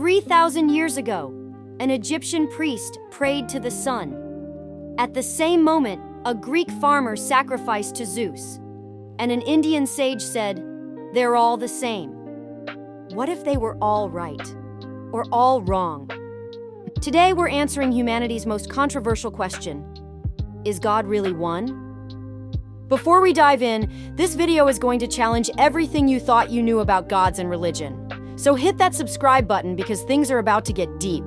3,000 years ago, an Egyptian priest prayed to the sun. At the same moment, a Greek farmer sacrificed to Zeus, and an Indian sage said, "They're all the same." What if they were all right, or all wrong? Today we're answering humanity's most controversial question: is God really one? Before we dive in, this video is going to challenge everything you thought you knew about gods and religion. So hit that subscribe button because things are about to get deep.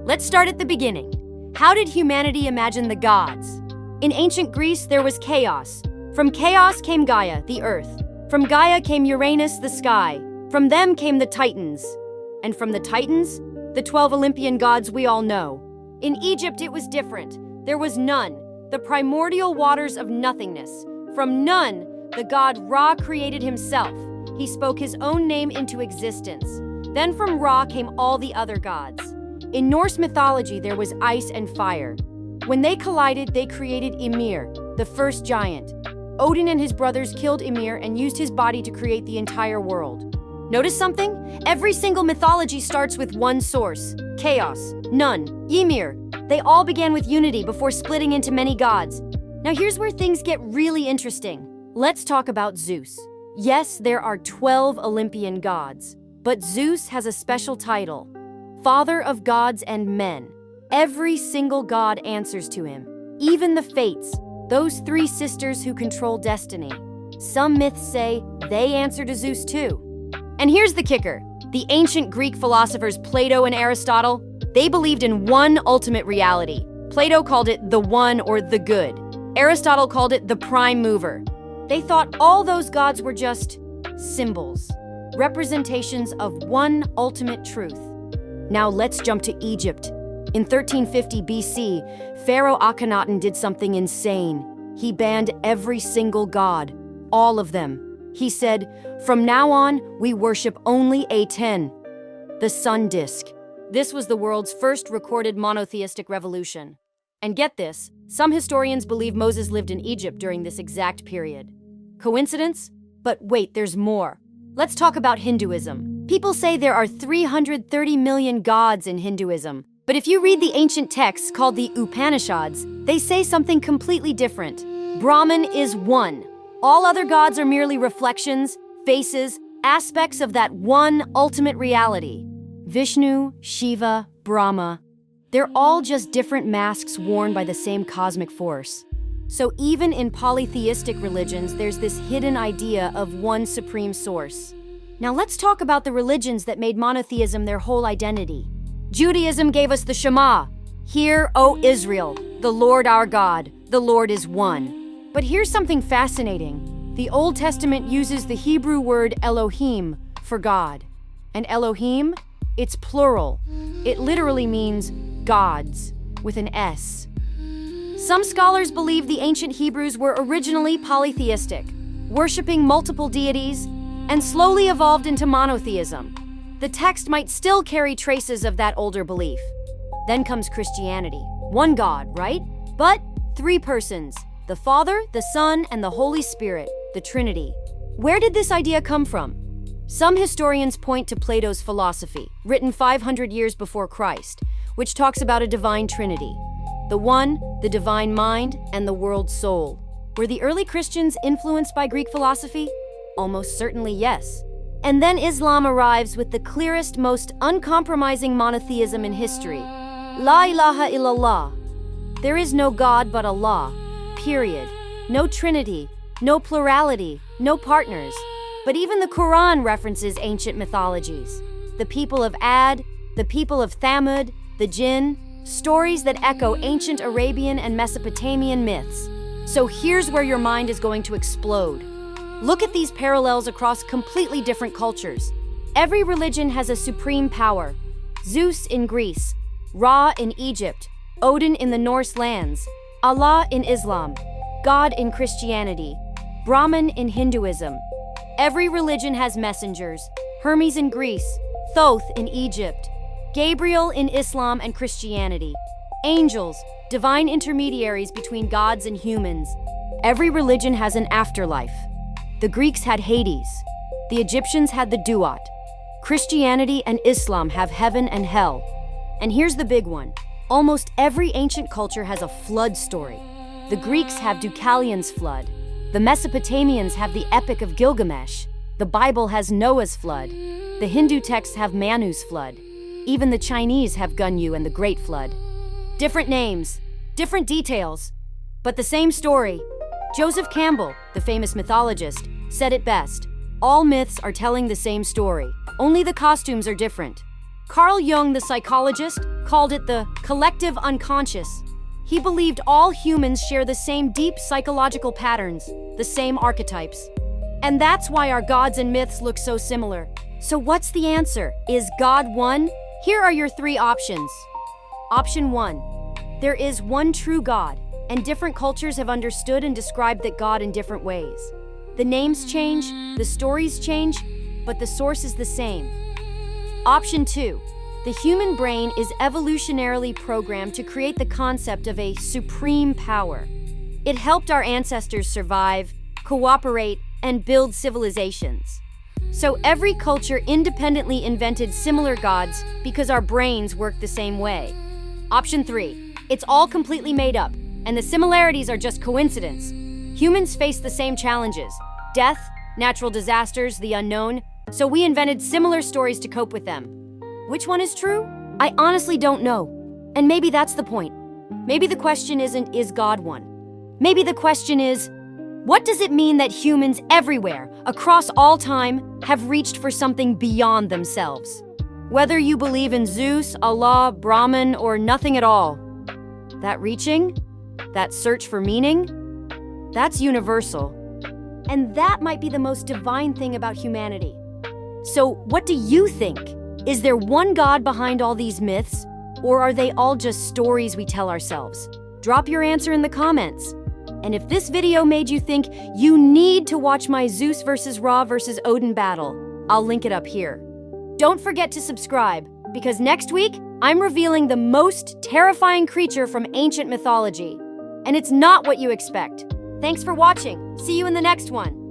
Let's start at the beginning. How did humanity imagine the gods? In ancient Greece, there was chaos. From chaos came Gaia, the earth. From Gaia came Uranus, the sky. From them came the Titans. And from the Titans, the 12 Olympian gods we all know. In Egypt, it was different. There was none, the primordial waters of nothingness. From none, the god Ra created himself. He spoke his own name into existence. Then from Ra came all the other gods. In Norse mythology, there was ice and fire. When they collided, they created Ymir, the first giant. Odin and his brothers killed Ymir and used his body to create the entire world. Notice something? Every single mythology starts with one source: chaos, none, Ymir. They all began with unity before splitting into many gods. Now here's where things get really interesting. Let's talk about Zeus. Yes, there are 12 Olympian gods, but Zeus has a special title: Father of gods and men. Every single god answers to him, even the Fates, those three sisters who control destiny. Some myths say they answer to Zeus too. And here's the kicker. The ancient Greek philosophers Plato and Aristotle, they believed in one ultimate reality. Plato called it the one or the good. Aristotle called it the prime mover. They thought all those gods were just symbols, representations of one ultimate truth. Now let's jump to Egypt. In 1350 BC, Pharaoh Akhenaten did something insane. He banned every single god, all of them. He said, "From now on, we worship only Aten, the sun disk." This was the world's first recorded monotheistic revolution. And get this, some historians believe Moses lived in Egypt during this exact period. Coincidence? But wait, there's more. Let's talk about Hinduism. People say there are 330 million gods in Hinduism. But if you read the ancient texts called the Upanishads, they say something completely different. Brahman is one. All other gods are merely reflections, faces, aspects of that one ultimate reality. Vishnu, Shiva, Brahma, they're all just different masks worn by the same cosmic force. So even in polytheistic religions, there's this hidden idea of one supreme source. Now let's talk about the religions that made monotheism their whole identity. Judaism gave us the Shema. Hear, O Israel, the Lord our God, the Lord is one. But here's something fascinating. The Old Testament uses the Hebrew word Elohim for God. And Elohim, it's plural. It literally means gods, with an S. Some scholars believe the ancient Hebrews were originally polytheistic, worshiping multiple deities, and slowly evolved into monotheism. The text might still carry traces of that older belief. Then comes Christianity. One God, right? But three persons: the Father, the Son, and the Holy Spirit, the Trinity. Where did this idea come from? Some historians point to Plato's philosophy, written 500 years before Christ, which talks about a divine trinity: the One, the divine mind, and the world soul. Were the early Christians influenced by Greek philosophy? Almost certainly yes. And then Islam arrives with the clearest, most uncompromising monotheism in history. La ilaha illallah. There is no God but Allah, period. No trinity, no plurality, no partners. But even the Quran references ancient mythologies. The people of Ad, the people of Thamud, the Jinn, stories that echo ancient Arabian and Mesopotamian myths. So here's where your mind is going to explode. Look at these parallels across completely different cultures. Every religion has a supreme power. Zeus in Greece, Ra in Egypt, Odin in the Norse lands, Allah in Islam, God in Christianity, Brahman in Hinduism. Every religion has messengers: Hermes in Greece, Thoth in Egypt, Gabriel in Islam and Christianity, angels, divine intermediaries between gods and humans. Every religion has an afterlife. The Greeks had Hades. The Egyptians had the Duat. Christianity and Islam have heaven and hell. And here's the big one. Almost every ancient culture has a flood story. The Greeks have Deucalion's flood. The Mesopotamians have the Epic of Gilgamesh. The Bible has Noah's flood. The Hindu texts have Manu's flood. Even the Chinese have Gunyu and the Great Flood. Different names, different details, but the same story. Joseph Campbell, the famous mythologist, said it best. All myths are telling the same story, only the costumes are different. Carl Jung, the psychologist, called it the collective unconscious. He believed all humans share the same deep psychological patterns, the same archetypes. And that's why our gods and myths look so similar. So what's the answer? Is God one? Here are your 3 options. Option 1. There is one true God, and different cultures have understood and described that God in different ways. The names change, the stories change, but the source is the same. Option 2. The human brain is evolutionarily programmed to create the concept of a supreme power. It helped our ancestors survive, cooperate, and build civilizations. So every culture independently invented similar gods because our brains work the same way. Option 3. It's all completely made up, and the similarities are just coincidence. Humans face the same challenges: death, natural disasters, the unknown, so we invented similar stories to cope with them. Which one is true? I honestly don't know. And maybe that's the point. Maybe the question isn't, is God one? Maybe the question is, what does it mean that humans everywhere, across all time, have reached for something beyond themselves? Whether you believe in Zeus, Allah, Brahman, or nothing at all, that reaching, that search for meaning, that's universal. And that might be the most divine thing about humanity. So, what do you think? Is there one God behind all these myths, or are they all just stories we tell ourselves? Drop your answer in the comments. And if this video made you think you need to watch my Zeus versus Ra versus Odin battle, I'll link it up here. Don't forget to subscribe, because next week, I'm revealing the most terrifying creature from ancient mythology. And it's not what you expect. Thanks for watching. See you in the next one.